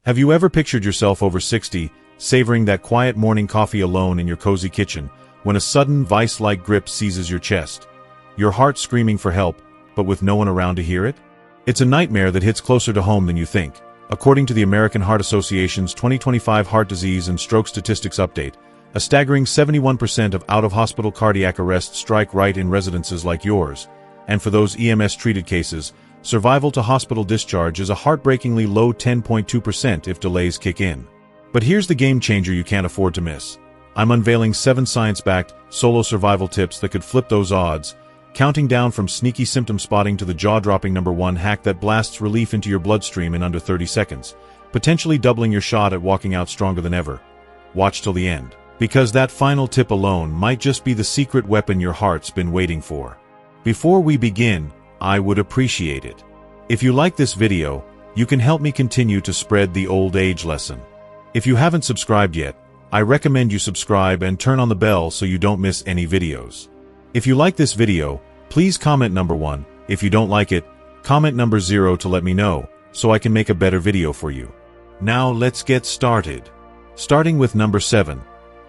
Have you ever pictured yourself over 60, savoring that quiet morning coffee alone in your cozy kitchen, when a sudden vice-like grip seizes your chest? Your heart screaming for help, but with no one around to hear it? It's a nightmare that hits closer to home than you think. According to the American Heart Association's 2025 Heart Disease and Stroke Statistics Update, a staggering 71% of out-of-hospital cardiac arrests strike right in residences like yours. And for those EMS-treated cases, survival to hospital discharge is a heartbreakingly low 10.2% if delays kick in. But here's the game changer you can't afford to miss. I'm unveiling 7 science-backed, solo survival tips that could flip those odds, counting down from sneaky symptom spotting to the jaw-dropping #1 hack that blasts relief into your bloodstream in under 30 seconds, potentially doubling your shot at walking out stronger than ever. Watch till the end, because that final tip alone might just be the secret weapon your heart's been waiting for. Before we begin, I would appreciate it if you like this video. You can help me continue to spread the old age lesson. If you haven't subscribed yet, I recommend you subscribe and turn on the bell so you don't miss any videos. If you like this video, please comment #1. If you don't like it, comment #0 to let me know, so I can make a better video for you. Now let's get started. Starting with number 7.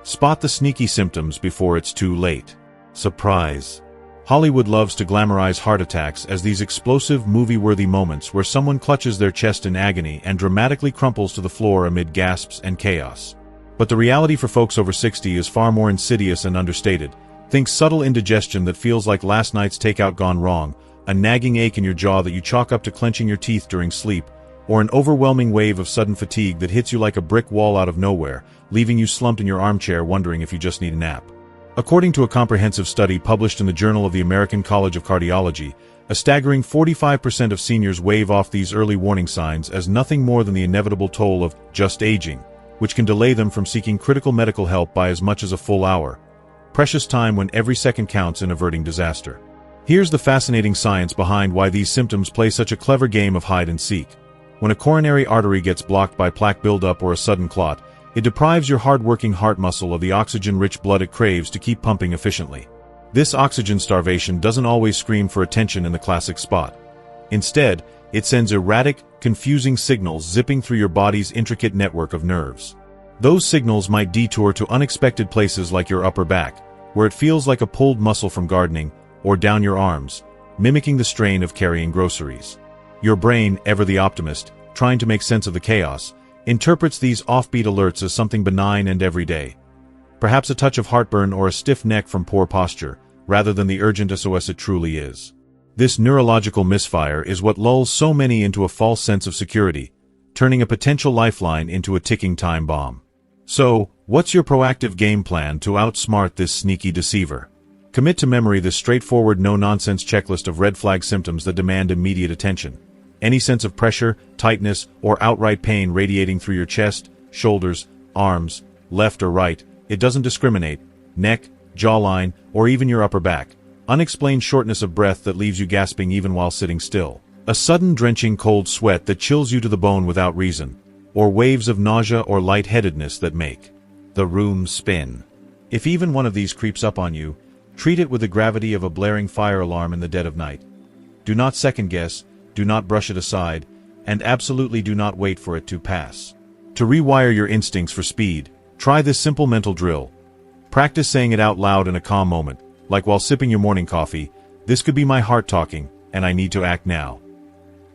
Spot the sneaky symptoms before it's too late. Surprise. Hollywood loves to glamorize heart attacks as these explosive, movie-worthy moments where someone clutches their chest in agony and dramatically crumples to the floor amid gasps and chaos. But the reality for folks over 60 is far more insidious and understated. Think subtle indigestion that feels like last night's takeout gone wrong, a nagging ache in your jaw that you chalk up to clenching your teeth during sleep, or an overwhelming wave of sudden fatigue that hits you like a brick wall out of nowhere, leaving you slumped in your armchair wondering if you just need a nap. According to a comprehensive study published in the Journal of the American College of Cardiology, a staggering 45% of seniors wave off these early warning signs as nothing more than the inevitable toll of just aging, which can delay them from seeking critical medical help by as much as a full hour. Precious time when every second counts in averting disaster. Here's the fascinating science behind why these symptoms play such a clever game of hide and seek. When a coronary artery gets blocked by plaque buildup or a sudden clot, it deprives your hard-working heart muscle of the oxygen-rich blood it craves to keep pumping efficiently. This oxygen starvation doesn't always scream for attention in the classic spot. Instead, it sends erratic, confusing signals zipping through your body's intricate network of nerves. Those signals might detour to unexpected places like your upper back, where it feels like a pulled muscle from gardening, or down your arms, mimicking the strain of carrying groceries. Your brain, ever the optimist, trying to make sense of the chaos, interprets these offbeat alerts as something benign and everyday. Perhaps a touch of heartburn or a stiff neck from poor posture, rather than the urgent SOS it truly is. This neurological misfire is what lulls so many into a false sense of security, turning a potential lifeline into a ticking time bomb. So, what's your proactive game plan to outsmart this sneaky deceiver? Commit to memory this straightforward no-nonsense checklist of red flag symptoms that demand immediate attention. Any sense of pressure, tightness, or outright pain radiating through your chest, shoulders, arms, left or right, it doesn't discriminate, neck, jawline, or even your upper back. Unexplained shortness of breath that leaves you gasping even while sitting still. A sudden drenching cold sweat that chills you to the bone without reason. Or waves of nausea or lightheadedness that make the room spin. If even one of these creeps up on you, treat it with the gravity of a blaring fire alarm in the dead of night. Do not second-guess, do not brush it aside, and absolutely do not wait for it to pass. To rewire your instincts for speed, try this simple mental drill. Practice saying it out loud in a calm moment, like while sipping your morning coffee. This could be my heart talking, and I need to act now.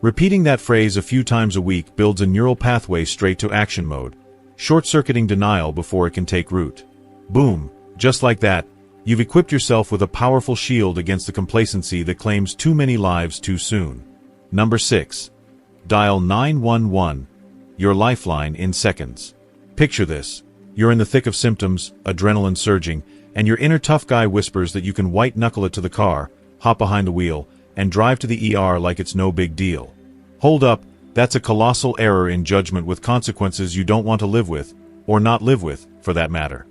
Repeating that phrase a few times a week builds a neural pathway straight to action mode, short-circuiting denial before it can take root. Boom, just like that, you've equipped yourself with a powerful shield against the complacency that claims too many lives too soon. Number 6. Dial 911, your lifeline in seconds. Picture this. You're in the thick of symptoms, adrenaline surging, and your inner tough guy whispers that you can white-knuckle it to the car, hop behind the wheel, and drive to the ER like it's no big deal. Hold up, that's a colossal error in judgment with consequences you don't want to live with, or not live with, for that matter.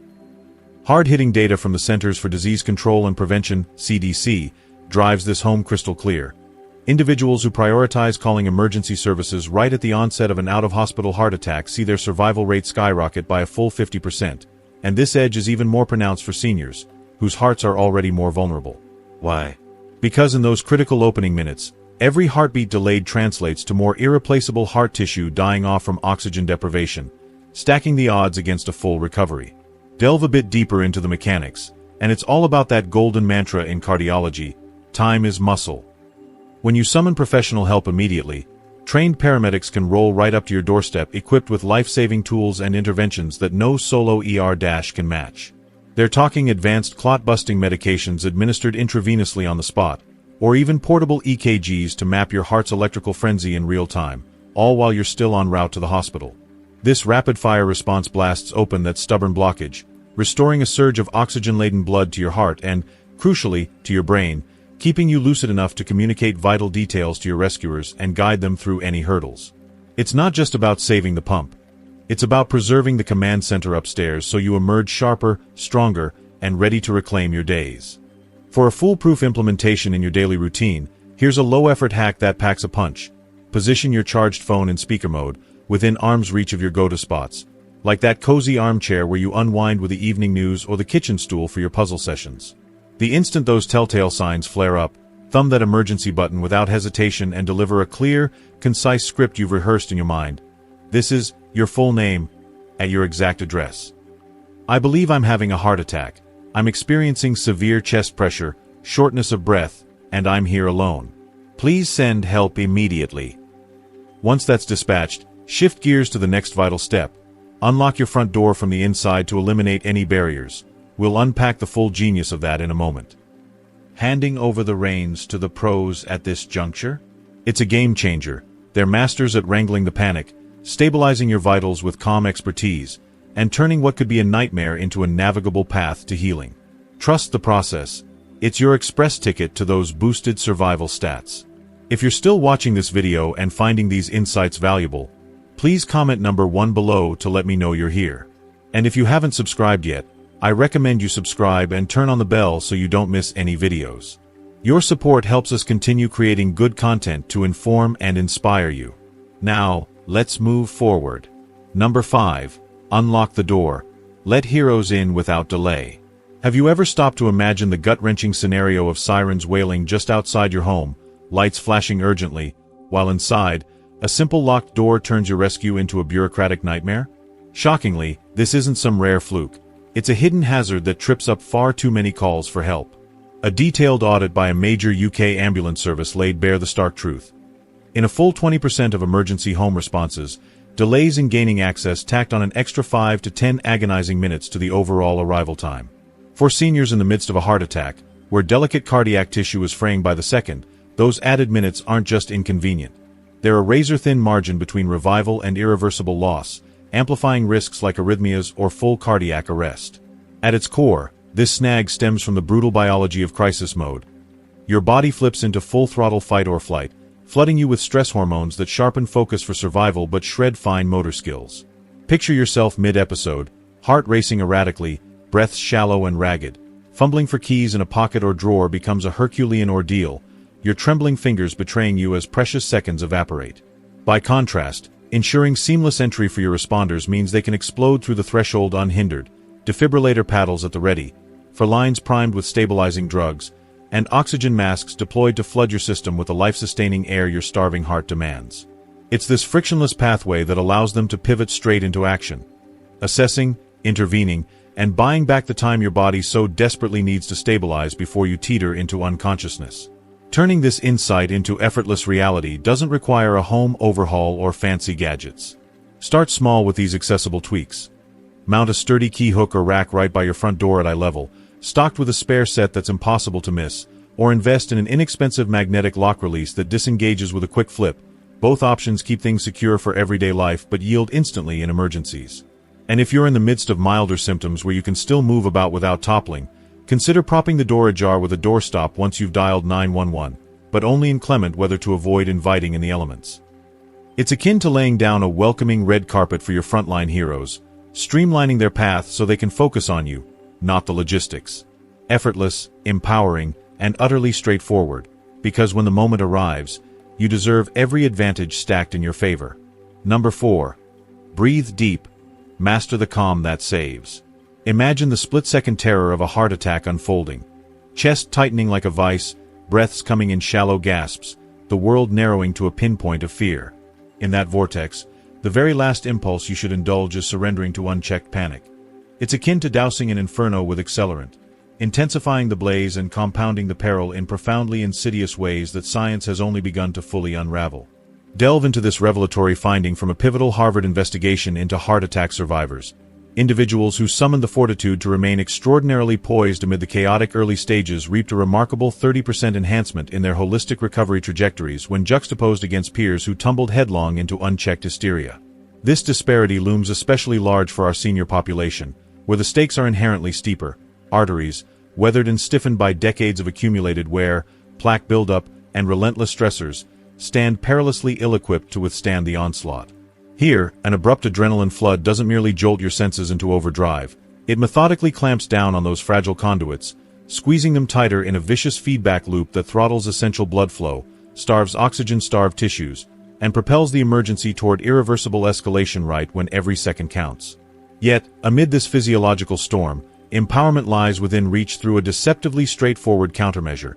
Hard-hitting data from the Centers for Disease Control and Prevention, CDC, drives this home crystal clear. Individuals who prioritize calling emergency services right at the onset of an out-of-hospital heart attack see their survival rate skyrocket by a full 50%, and this edge is even more pronounced for seniors, whose hearts are already more vulnerable. Why? Because in those critical opening minutes, Every heartbeat delayed translates to more irreplaceable heart tissue dying off from oxygen deprivation, stacking the odds against a full recovery. Delve a bit deeper into the mechanics, and it's all about that golden mantra in cardiology: time is muscle. When you summon professional help immediately, trained paramedics can roll right up to your doorstep equipped with life-saving tools and interventions that no solo ER dash can match. They're talking advanced clot-busting medications administered intravenously on the spot, or even portable EKGs to map your heart's electrical frenzy in real time, all while you're still en route to the hospital. This rapid-fire response blasts open that stubborn blockage, restoring a surge of oxygen-laden blood to your heart and, crucially, to your brain, keeping you lucid enough to communicate vital details to your rescuers and guide them through any hurdles. It's not just about saving the pump. It's about preserving the command center upstairs so you emerge sharper, stronger, and ready to reclaim your days. For a foolproof implementation in your daily routine, here's a low-effort hack that packs a punch. Position your charged phone in speaker mode, within arm's reach of your go-to spots, like that cozy armchair where you unwind with the evening news or the kitchen stool for your puzzle sessions. The instant those telltale signs flare up, thumb that emergency button without hesitation and deliver a clear, concise script you've rehearsed in your mind. This is your full name, at your exact address. I believe I'm having a heart attack. I'm experiencing severe chest pressure, shortness of breath, and I'm here alone. Please send help immediately. Once that's dispatched, shift gears to the next vital step. Unlock your front door from the inside to eliminate any barriers. We'll unpack the full genius of that in a moment. Handing over the reins to the pros at this juncture? It's a game changer. They're masters at wrangling the panic, stabilizing your vitals with calm expertise, and turning what could be a nightmare into a navigable path to healing. Trust the process. It's your express ticket to those boosted survival stats. If you're still watching this video and finding these insights valuable, please comment number 1 below to let me know you're here. And if you haven't subscribed yet, I recommend you subscribe and turn on the bell so you don't miss any videos. Your support helps us continue creating good content to inform and inspire you. Now, let's move forward. Number 5. Unlock the door. Let heroes in without delay. Have you ever stopped to imagine the gut-wrenching scenario of sirens wailing just outside your home, lights flashing urgently, while inside, a simple locked door turns your rescue into a bureaucratic nightmare? Shockingly, this isn't some rare fluke. It's a hidden hazard that trips up far too many calls for help. A detailed audit by a major UK ambulance service laid bare the stark truth. In a full 20% of emergency home responses, delays in gaining access tacked on an extra 5 to 10 agonizing minutes to the overall arrival time. For seniors in the midst of a heart attack, where delicate cardiac tissue is fraying by the second, those added minutes aren't just inconvenient. They're a razor-thin margin between revival and irreversible loss, amplifying risks like arrhythmias or full cardiac arrest. At its core, this snag stems from the brutal biology of crisis mode. Your body flips into full-throttle fight or flight, flooding you with stress hormones that sharpen focus for survival but shred fine motor skills. Picture yourself mid-episode, heart racing erratically, breaths shallow and ragged. Fumbling for keys in a pocket or drawer becomes a Herculean ordeal, your trembling fingers betraying you as precious seconds evaporate. By contrast, ensuring seamless entry for your responders means they can explode through the threshold unhindered, defibrillator paddles at the ready, for lines primed with stabilizing drugs, and oxygen masks deployed to flood your system with the life-sustaining air your starving heart demands. It's this frictionless pathway that allows them to pivot straight into action, assessing, intervening, and buying back the time your body so desperately needs to stabilize before you teeter into unconsciousness. Turning this insight into effortless reality doesn't require a home overhaul or fancy gadgets. Start small with these accessible tweaks. Mount a sturdy key hook or rack right by your front door at eye level, stocked with a spare set that's impossible to miss, or invest in an inexpensive magnetic lock release that disengages with a quick flip. Both options keep things secure for everyday life but yield instantly in emergencies. And if you're in the midst of milder symptoms where you can still move about without toppling, consider propping the door ajar with a doorstop once you've dialed 911, but only inclement weather to avoid inviting in the elements. It's akin to laying down a welcoming red carpet for your frontline heroes, streamlining their path so they can focus on you, not the logistics. Effortless, empowering, and utterly straightforward, because when the moment arrives, you deserve every advantage stacked in your favor. Number 4. Breathe deep. Master the calm that saves. Imagine the split-second terror of a heart attack unfolding. Chest tightening like a vice, breaths coming in shallow gasps, the world narrowing to a pinpoint of fear. In that vortex, the very last impulse you should indulge is surrendering to unchecked panic. It's akin to dousing an inferno with accelerant, intensifying the blaze and compounding the peril in profoundly insidious ways that science has only begun to fully unravel. Delve into this revelatory finding from a pivotal Harvard investigation into heart attack survivors, individuals who summoned the fortitude to remain extraordinarily poised amid the chaotic early stages reaped a remarkable 30% enhancement in their holistic recovery trajectories when juxtaposed against peers who tumbled headlong into unchecked hysteria. This disparity looms especially large for our senior population, where the stakes are inherently steeper. Arteries, weathered and stiffened by decades of accumulated wear, plaque buildup, and relentless stressors, stand perilously ill-equipped to withstand the onslaught. Here, an abrupt adrenaline flood doesn't merely jolt your senses into overdrive. It methodically clamps down on those fragile conduits, squeezing them tighter in a vicious feedback loop that throttles essential blood flow, starves oxygen-starved tissues, and propels the emergency toward irreversible escalation right when every second counts. Yet, amid this physiological storm, empowerment lies within reach through a deceptively straightforward countermeasure,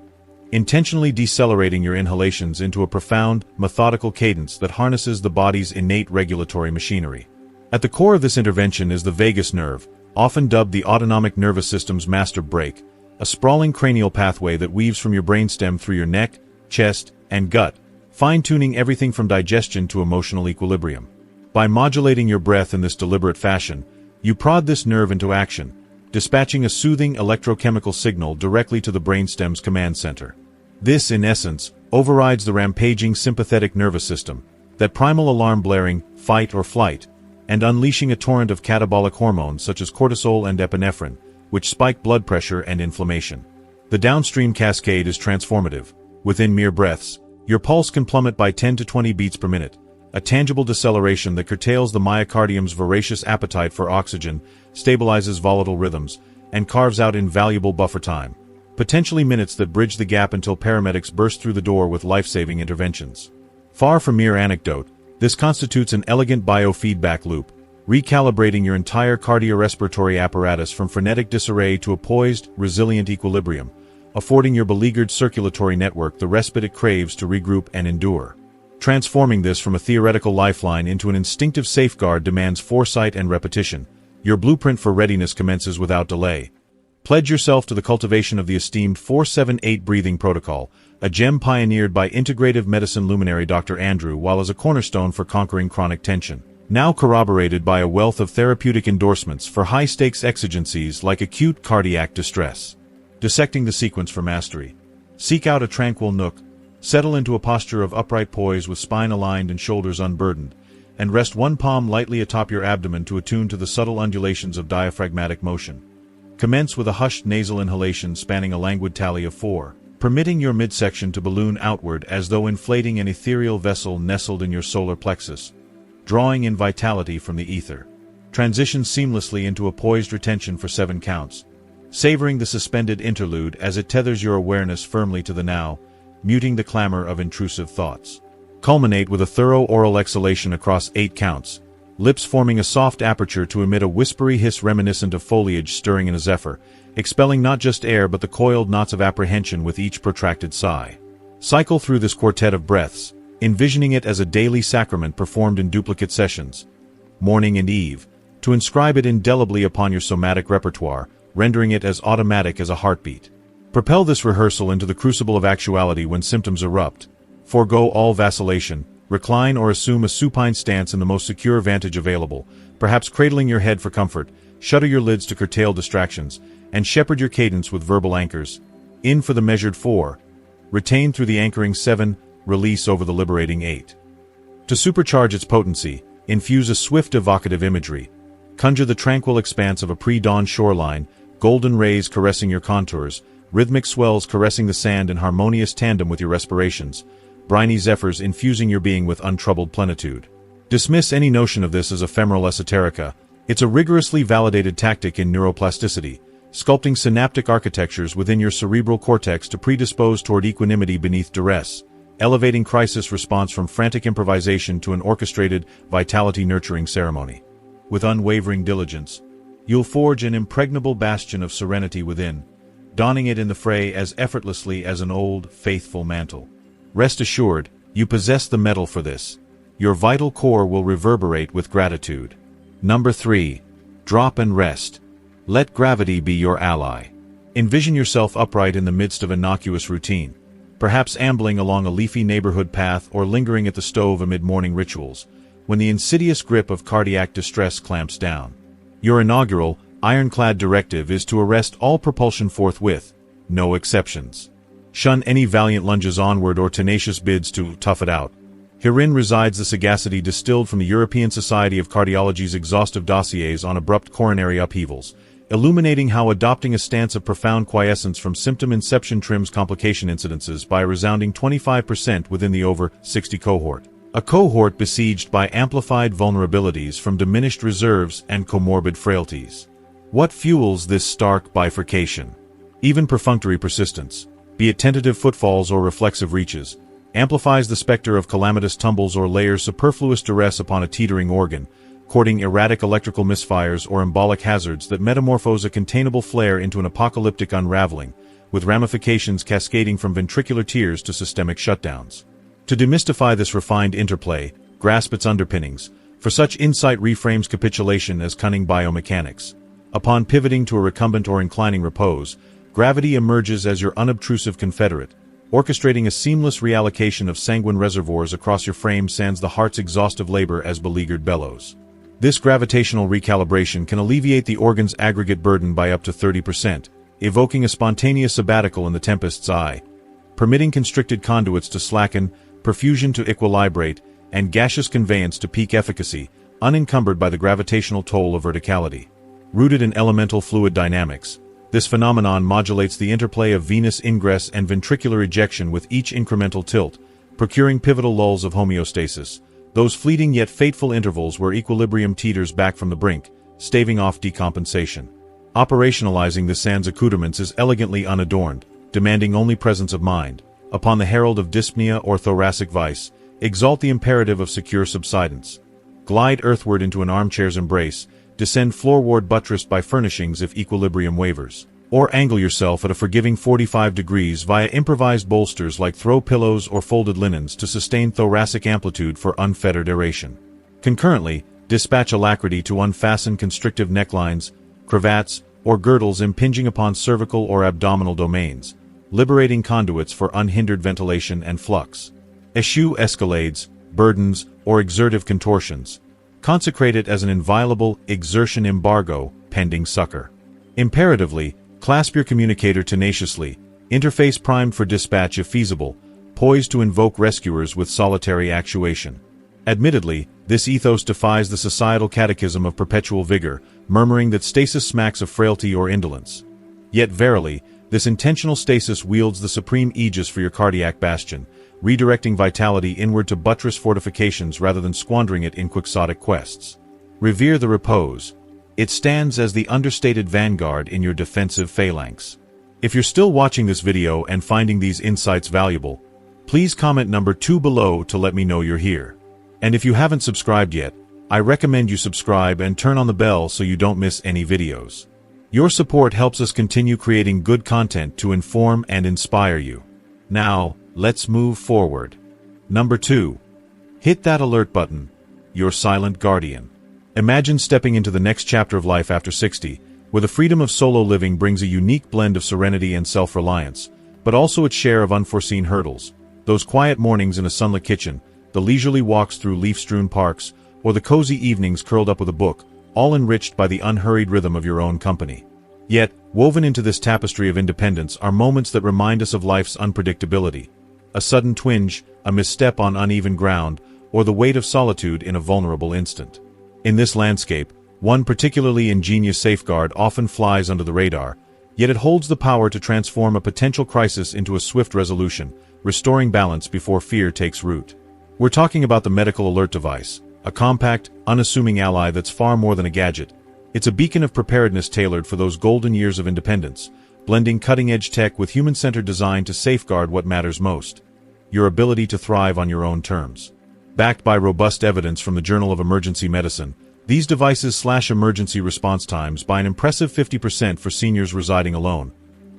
intentionally decelerating your inhalations into a profound, methodical cadence that harnesses the body's innate regulatory machinery. At the core of this intervention is the vagus nerve, often dubbed the autonomic nervous system's master brake, a sprawling cranial pathway that weaves from your brainstem through your neck, chest, and gut, fine-tuning everything from digestion to emotional equilibrium. By modulating your breath in this deliberate fashion, you prod this nerve into action, dispatching a soothing electrochemical signal directly to the brainstem's command center. This, in essence, overrides the rampaging sympathetic nervous system, that primal alarm blaring, fight or flight, and unleashing a torrent of catabolic hormones such as cortisol and epinephrine, which spike blood pressure and inflammation. The downstream cascade is transformative. Within mere breaths, your pulse can plummet by 10 to 20 beats per minute, a tangible deceleration that curtails the myocardium's voracious appetite for oxygen, stabilizes volatile rhythms, and carves out invaluable buffer time, potentially minutes that bridge the gap until paramedics burst through the door with life-saving interventions. Far from mere anecdote, this constitutes an elegant biofeedback loop, recalibrating your entire cardiorespiratory apparatus from frenetic disarray to a poised, resilient equilibrium, affording your beleaguered circulatory network the respite it craves to regroup and endure. Transforming this from a theoretical lifeline into an instinctive safeguard demands foresight and repetition. Your blueprint for readiness commences without delay. Pledge yourself to the cultivation of the esteemed 4-7-8 breathing protocol, a gem pioneered by integrative medicine luminary Dr. Andrew while as a cornerstone for conquering chronic tension. Now corroborated by a wealth of therapeutic endorsements for high-stakes exigencies like acute cardiac distress. Dissecting the sequence for mastery. Seek out a tranquil nook, settle into a posture of upright poise with spine aligned and shoulders unburdened, and rest one palm lightly atop your abdomen to attune to the subtle undulations of diaphragmatic motion. Commence with a hushed nasal inhalation spanning a languid tally of 4, permitting your midsection to balloon outward as though inflating an ethereal vessel nestled in your solar plexus, drawing in vitality from the ether. Transition seamlessly into a poised retention for 7 counts, savoring the suspended interlude as it tethers your awareness firmly to the now, muting the clamor of intrusive thoughts. Culminate with a thorough oral exhalation across 8 counts, lips forming a soft aperture to emit a whispery hiss reminiscent of foliage stirring in a zephyr, expelling not just air but the coiled knots of apprehension with each protracted sigh. Cycle through this quartet of breaths, envisioning it as a daily sacrament performed in duplicate sessions, morning and eve, to inscribe it indelibly upon your somatic repertoire, rendering it as automatic as a heartbeat. Propel this rehearsal into the crucible of actuality when symptoms erupt. Forgo all vacillation, recline or assume a supine stance in the most secure vantage available, perhaps cradling your head for comfort, shutter your lids to curtail distractions, and shepherd your cadence with verbal anchors. In for the measured 4, retain through the anchoring 7, release over the liberating 8. To supercharge its potency, infuse a swift evocative imagery. Conjure the tranquil expanse of a pre-dawn shoreline, golden rays caressing your contours, rhythmic swells caressing the sand in harmonious tandem with your respirations, briny zephyrs infusing your being with untroubled plenitude. Dismiss any notion of this as ephemeral esoterica. It's a rigorously validated tactic in neuroplasticity, sculpting synaptic architectures within your cerebral cortex to predispose toward equanimity beneath duress, elevating crisis response from frantic improvisation to an orchestrated, vitality-nurturing ceremony. With unwavering diligence, you'll forge an impregnable bastion of serenity within, donning it in the fray as effortlessly as an old, faithful mantle. Rest assured, you possess the metal for this. Your vital core will reverberate with gratitude. Number 3. Drop and rest. Let gravity be your ally. Envision yourself upright in the midst of innocuous routine, perhaps ambling along a leafy neighborhood path or lingering at the stove amid morning rituals, when the insidious grip of cardiac distress clamps down. Your inaugural, ironclad directive is to arrest all propulsion forthwith, no exceptions. Shun any valiant lunges onward or tenacious bids to tough it out. Herein resides the sagacity distilled from the European Society of Cardiology's exhaustive dossiers on abrupt coronary upheavals, illuminating how adopting a stance of profound quiescence from symptom inception trims complication incidences by a resounding 25% within the over 60 cohort. A cohort besieged by amplified vulnerabilities from diminished reserves and comorbid frailties. What fuels this stark bifurcation? Even perfunctory persistence, be it tentative footfalls or reflexive reaches, amplifies the specter of calamitous tumbles or layers superfluous duress upon a teetering organ, courting erratic electrical misfires or embolic hazards that metamorphose a containable flare into an apocalyptic unraveling, with ramifications cascading from ventricular tears to systemic shutdowns. To demystify this refined interplay, grasp its underpinnings, for such insight reframes capitulation as cunning biomechanics. Upon pivoting to a recumbent or inclining repose, gravity emerges as your unobtrusive confederate, orchestrating a seamless reallocation of sanguine reservoirs across your frame sans the heart's exhaustive labor as beleaguered bellows. This gravitational recalibration can alleviate the organ's aggregate burden by up to 30%, evoking a spontaneous sabbatical in the tempest's eye, permitting constricted conduits to slacken, perfusion to equilibrate, and gaseous conveyance to peak efficacy, unencumbered by the gravitational toll of verticality. Rooted in elemental fluid dynamics, this phenomenon modulates the interplay of venous ingress and ventricular ejection with each incremental tilt, procuring pivotal lulls of homeostasis, those fleeting yet fateful intervals where equilibrium teeters back from the brink, staving off decompensation. Operationalizing the sans accoutrements is elegantly unadorned, demanding only presence of mind. Upon the herald of dyspnea or thoracic vice, exalt the imperative of secure subsidence. Glide earthward into an armchair's embrace, descend floorward buttressed by furnishings if equilibrium wavers. Or angle yourself at a forgiving 45 degrees via improvised bolsters like throw pillows or folded linens to sustain thoracic amplitude for unfettered aeration. Concurrently, dispatch alacrity to unfasten constrictive necklines, cravats, or girdles impinging upon cervical or abdominal domains, liberating conduits for unhindered ventilation and flux. Eschew escalades, burdens, or exertive contortions. Consecrate it as an inviolable exertion embargo, pending succor. Imperatively, clasp your communicator tenaciously, interface primed for dispatch if feasible, poised to invoke rescuers with solitary actuation. Admittedly, this ethos defies the societal catechism of perpetual vigor, murmuring that stasis smacks of frailty or indolence. Yet verily, this intentional stasis wields the supreme aegis for your cardiac bastion, redirecting vitality inward to buttress fortifications rather than squandering it in quixotic quests. Revere the repose. It stands as the understated vanguard in your defensive phalanx. If you're still watching this video and finding these insights valuable, please comment number 2 below to let me know you're here. And if you haven't subscribed yet, I recommend you subscribe and turn on the bell so you don't miss any videos. Your support helps us continue creating good content to inform and inspire you. Now, let's move forward. Number 2. Hit that alert button, your silent guardian. Imagine stepping into the next chapter of life after 60, where the freedom of solo living brings a unique blend of serenity and self-reliance, but also its share of unforeseen hurdles. Those quiet mornings in a sunlit kitchen, the leisurely walks through leaf-strewn parks, or the cozy evenings curled up with a book, all enriched by the unhurried rhythm of your own company. Yet, woven into this tapestry of independence are moments that remind us of life's unpredictability. A sudden twinge, a misstep on uneven ground, or the weight of solitude in a vulnerable instant. In this landscape, one particularly ingenious safeguard often flies under the radar, yet it holds the power to transform a potential crisis into a swift resolution, restoring balance before fear takes root. We're talking about the medical alert device, a compact, unassuming ally that's far more than a gadget. It's a beacon of preparedness tailored for those golden years of independence, blending cutting-edge tech with human-centered design to safeguard what matters most: your ability to thrive on your own terms. Backed by robust evidence from the Journal of Emergency Medicine, these devices slash emergency response times by an impressive 50% for seniors residing alone,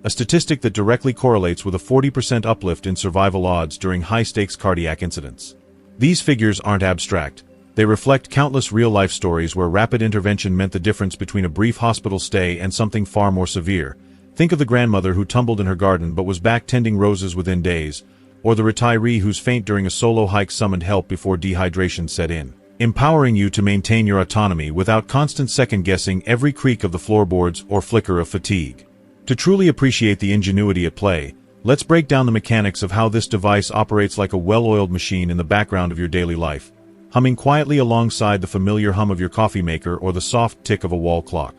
a statistic that directly correlates with a 40% uplift in survival odds during high-stakes cardiac incidents. These figures aren't abstract. They reflect countless real-life stories where rapid intervention meant the difference between a brief hospital stay and something far more severe. Think of the grandmother who tumbled in her garden but was back tending roses within days, or the retiree whose faint during a solo hike summoned help before dehydration set in, empowering you to maintain your autonomy without constant second-guessing every creak of the floorboards or flicker of fatigue. To truly appreciate the ingenuity at play, let's break down the mechanics of how this device operates like a well-oiled machine in the background of your daily life, humming quietly alongside the familiar hum of your coffee maker or the soft tick of a wall clock.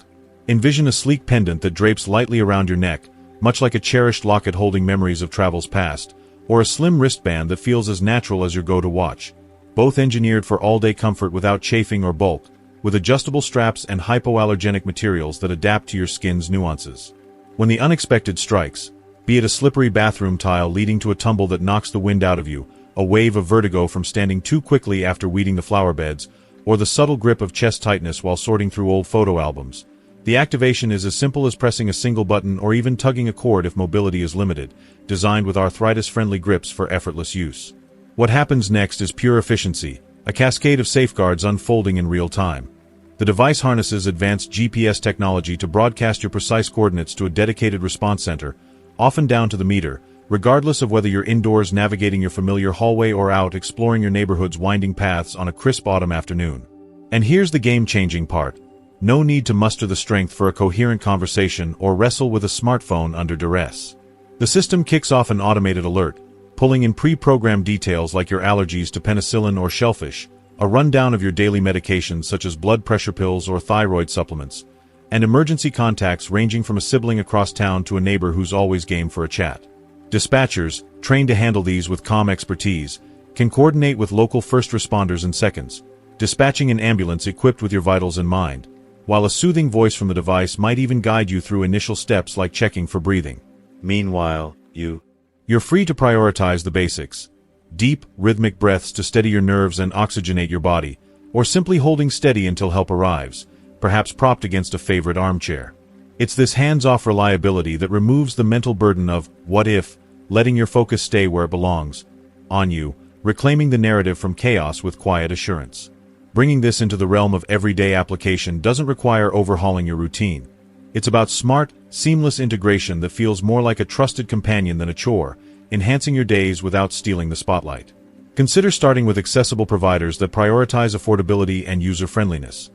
Envision a sleek pendant that drapes lightly around your neck, much like a cherished locket holding memories of travels past, or a slim wristband that feels as natural as your go-to watch, both engineered for all-day comfort without chafing or bulk, with adjustable straps and hypoallergenic materials that adapt to your skin's nuances. When the unexpected strikes, be it a slippery bathroom tile leading to a tumble that knocks the wind out of you, a wave of vertigo from standing too quickly after weeding the flower beds, or the subtle grip of chest tightness while sorting through old photo albums, the activation is as simple as pressing a single button or even tugging a cord if mobility is limited, designed with arthritis-friendly grips for effortless use. What happens next is pure efficiency, a cascade of safeguards unfolding in real time. The device harnesses advanced GPS technology to broadcast your precise coordinates to a dedicated response center, often down to the meter, regardless of whether you're indoors navigating your familiar hallway or out exploring your neighborhood's winding paths on a crisp autumn afternoon. And here's the game-changing part. No need to muster the strength for a coherent conversation or wrestle with a smartphone under duress. The system kicks off an automated alert, pulling in pre-programmed details like your allergies to penicillin or shellfish, a rundown of your daily medications such as blood pressure pills or thyroid supplements, and emergency contacts ranging from a sibling across town to a neighbor who's always game for a chat. Dispatchers, trained to handle these with calm expertise, can coordinate with local first responders in seconds, dispatching an ambulance equipped with your vitals in mind, while a soothing voice from the device might even guide you through initial steps like checking for breathing. Meanwhile, you're free to prioritize the basics. Deep, rhythmic breaths to steady your nerves and oxygenate your body, or simply holding steady until help arrives, perhaps propped against a favorite armchair. It's this hands-off reliability that removes the mental burden of what if, letting your focus stay where it belongs, on you, reclaiming the narrative from chaos with quiet assurance. Bringing this into the realm of everyday application doesn't require overhauling your routine. It's about smart, seamless integration that feels more like a trusted companion than a chore, enhancing your days without stealing the spotlight. Consider starting with accessible providers that prioritize affordability and user-friendliness.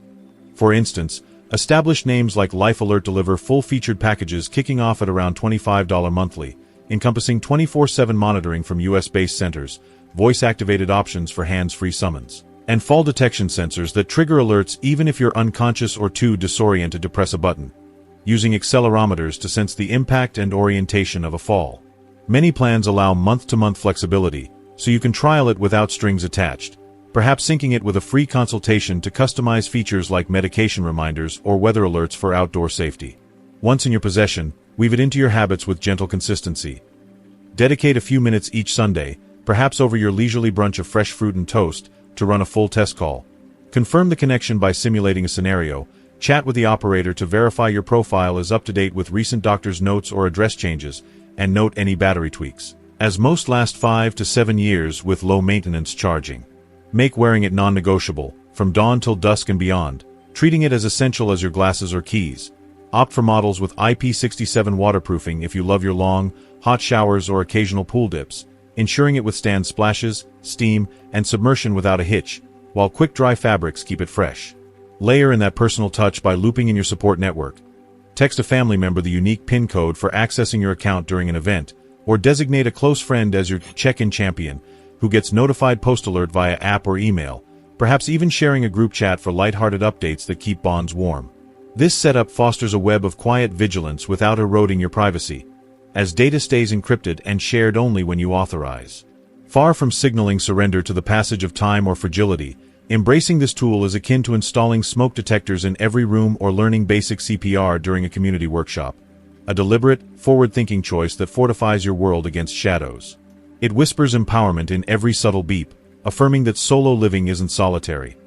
For instance, established names like Life Alert deliver full-featured packages kicking off at around $25 monthly, encompassing 24/7 monitoring from US-based centers, voice-activated options for hands-free summons, and fall detection sensors that trigger alerts even if you're unconscious or too disoriented to press a button, using accelerometers to sense the impact and orientation of a fall. Many plans allow month-to-month flexibility, so you can trial it without strings attached, perhaps syncing it with a free consultation to customize features like medication reminders or weather alerts for outdoor safety. Once in your possession, weave it into your habits with gentle consistency. Dedicate a few minutes each Sunday, perhaps over your leisurely brunch of fresh fruit and toast, to run a full test call. Confirm the connection by simulating a scenario, chat with the operator to verify your profile is up to date with recent doctor's notes or address changes, and note any battery tweaks, as most last 5 to 7 years with low-maintenance charging. Make wearing it non-negotiable, from dawn till dusk and beyond, treating it as essential as your glasses or keys. Opt for models with IP67 waterproofing if you love your long, hot showers or occasional pool dips, ensuring it withstands splashes, steam, and submersion without a hitch, while quick-dry fabrics keep it fresh. Layer in that personal touch by looping in your support network. Text a family member the unique PIN code for accessing your account during an event, or designate a close friend as your check-in champion, who gets notified post-alert via app or email, perhaps even sharing a group chat for lighthearted updates that keep bonds warm. This setup fosters a web of quiet vigilance without eroding your privacy, as data stays encrypted and shared only when you authorize. Far from signaling surrender to the passage of time or fragility, embracing this tool is akin to installing smoke detectors in every room or learning basic CPR during a community workshop. A deliberate, forward-thinking choice that fortifies your world against shadows. It whispers empowerment in every subtle beep, affirming that solo living isn't solitary.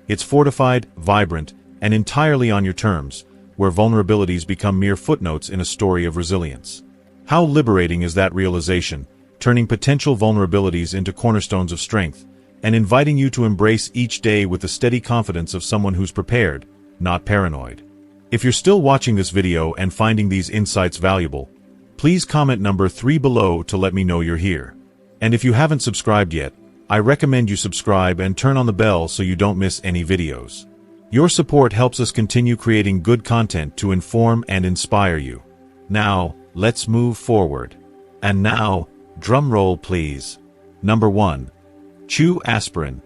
It's fortified, vibrant, and entirely on your terms, where vulnerabilities become mere footnotes in a story of resilience. How liberating is that realization, turning potential vulnerabilities into cornerstones of strength, and inviting you to embrace each day with the steady confidence of someone who's prepared, not paranoid. If you're still watching this video and finding these insights valuable, please comment number 3 below to let me know you're here. And if you haven't subscribed yet, I recommend you subscribe and turn on the bell so you don't miss any videos. Your support helps us continue creating good content to inform and inspire you. Now, let's move forward. And now, drum roll please. Number 1. Chew aspirin,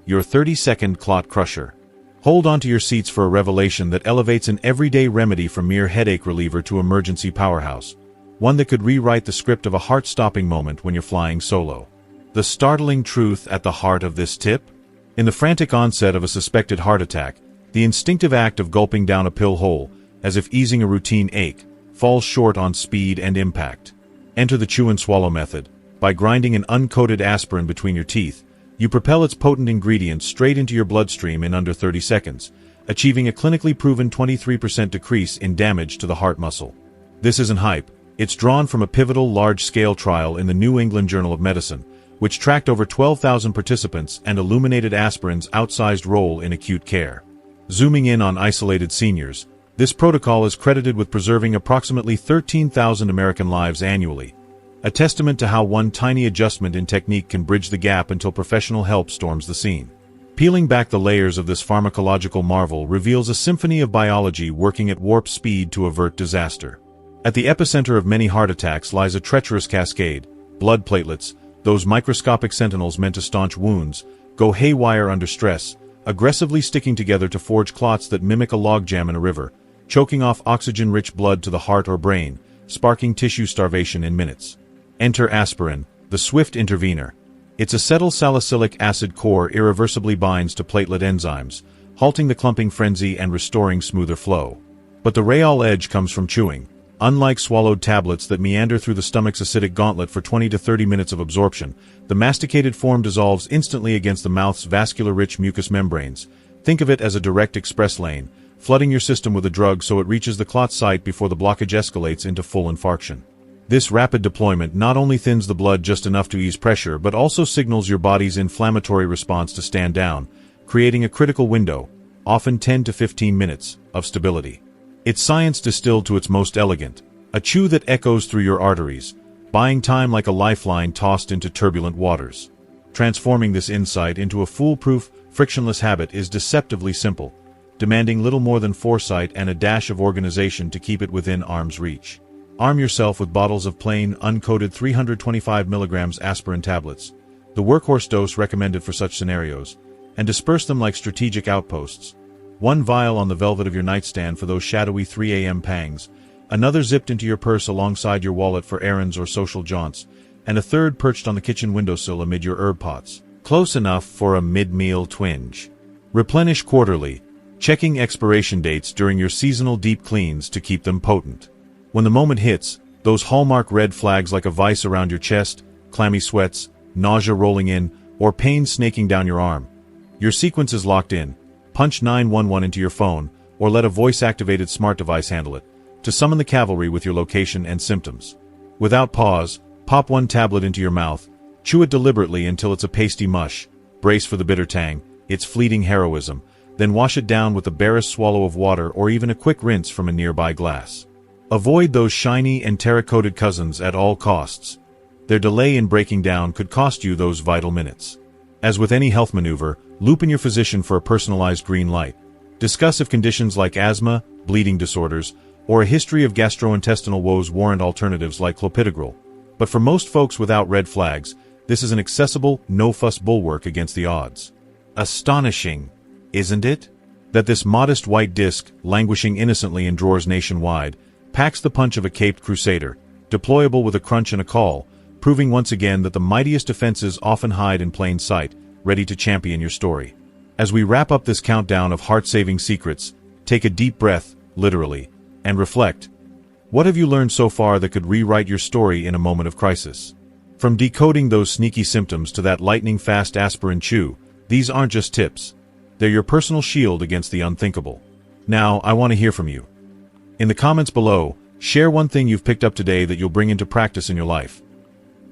your 30-second clot crusher. Hold on to your seats for a revelation that elevates an everyday remedy from mere headache reliever to emergency powerhouse. One that could rewrite the script of a heart-stopping moment when you're flying solo. The startling truth at the heart of this tip? In the frantic onset of a suspected heart attack, the instinctive act of gulping down a pill whole, as if easing a routine ache, falls short on speed and impact. Enter the chew and swallow method. By grinding an uncoated aspirin between your teeth, you propel its potent ingredients straight into your bloodstream in under 30 seconds, achieving a clinically proven 23% decrease in damage to the heart muscle. This isn't hype. It's drawn from a pivotal large-scale trial in the New England Journal of Medicine, which tracked over 12,000 participants and illuminated aspirin's outsized role in acute care. Zooming in on isolated seniors, this protocol is credited with preserving approximately 13,000 American lives annually, a testament to how one tiny adjustment in technique can bridge the gap until professional help storms the scene. Peeling back the layers of this pharmacological marvel reveals a symphony of biology working at warp speed to avert disaster. At the epicenter of many heart attacks lies a treacherous cascade. Blood platelets, those microscopic sentinels meant to staunch wounds, go haywire under stress, aggressively sticking together to forge clots that mimic a logjam in a river, choking off oxygen-rich blood to the heart or brain, sparking tissue starvation in minutes. Enter aspirin, the swift intervener. Its acetylsalicylic acid core irreversibly binds to platelet enzymes, halting the clumping frenzy and restoring smoother flow. But the real edge comes from chewing. Unlike swallowed tablets that meander through the stomach's acidic gauntlet for 20 to 30 minutes of absorption, the masticated form dissolves instantly against the mouth's vascular-rich mucous membranes. Think of it as a direct express lane, flooding your system with a drug so it reaches the clot site before the blockage escalates into full infarction. This rapid deployment not only thins the blood just enough to ease pressure but also signals your body's inflammatory response to stand down, creating a critical window, often 10 to 15 minutes, of stability. It's science distilled to its most elegant, a chew that echoes through your arteries, buying time like a lifeline tossed into turbulent waters. Transforming this insight into a foolproof, frictionless habit is deceptively simple, demanding little more than foresight and a dash of organization to keep it within arm's reach. Arm yourself with bottles of plain, uncoated 325 mg aspirin tablets, the workhorse dose recommended for such scenarios, and disperse them like strategic outposts. One vial on the velvet of your nightstand for those shadowy 3 a.m. pangs, another zipped into your purse alongside your wallet for errands or social jaunts, and a third perched on the kitchen windowsill amid your herb pots. Close enough for a mid-meal twinge. Replenish quarterly, checking expiration dates during your seasonal deep cleans to keep them potent. When the moment hits, those hallmark red flags like a vice around your chest, clammy sweats, nausea rolling in, or pain snaking down your arm. Your sequence is locked in. Punch 911 into your phone, or let a voice-activated smart device handle it, to summon the cavalry with your location and symptoms. Without pause, pop one tablet into your mouth, chew it deliberately until it's a pasty mush, brace for the bitter tang, its fleeting heroism, then wash it down with the barest swallow of water or even a quick rinse from a nearby glass. Avoid those shiny and terracoated cousins at all costs. Their delay in breaking down could cost you those vital minutes. As with any health maneuver, loop in your physician for a personalized green light. Discuss if conditions like asthma, bleeding disorders, or a history of gastrointestinal woes warrant alternatives like clopidogrel. But for most folks without red flags, this is an accessible, no-fuss bulwark against the odds. Astonishing, isn't it? That this modest white disc, languishing innocently in drawers nationwide, packs the punch of a caped crusader, deployable with a crunch and a call, proving once again that the mightiest defenses often hide in plain sight, ready to champion your story. As we wrap up this countdown of heart-saving secrets, take a deep breath, literally, and reflect. What have you learned so far that could rewrite your story in a moment of crisis? From decoding those sneaky symptoms to that lightning-fast aspirin chew, these aren't just tips. They're your personal shield against the unthinkable. Now, I want to hear from you. In the comments below, share one thing you've picked up today that you'll bring into practice in your life.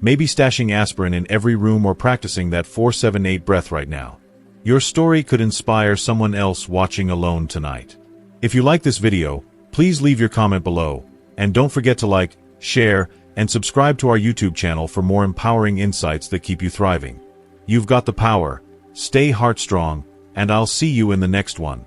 Maybe stashing aspirin in every room or practicing that 4-7-8 breath right now. Your story could inspire someone else watching alone tonight. If you like this video, please leave your comment below, and don't forget to like, share, and subscribe to our YouTube channel for more empowering insights that keep you thriving. You've got the power, stay heart strong, and I'll see you in the next one.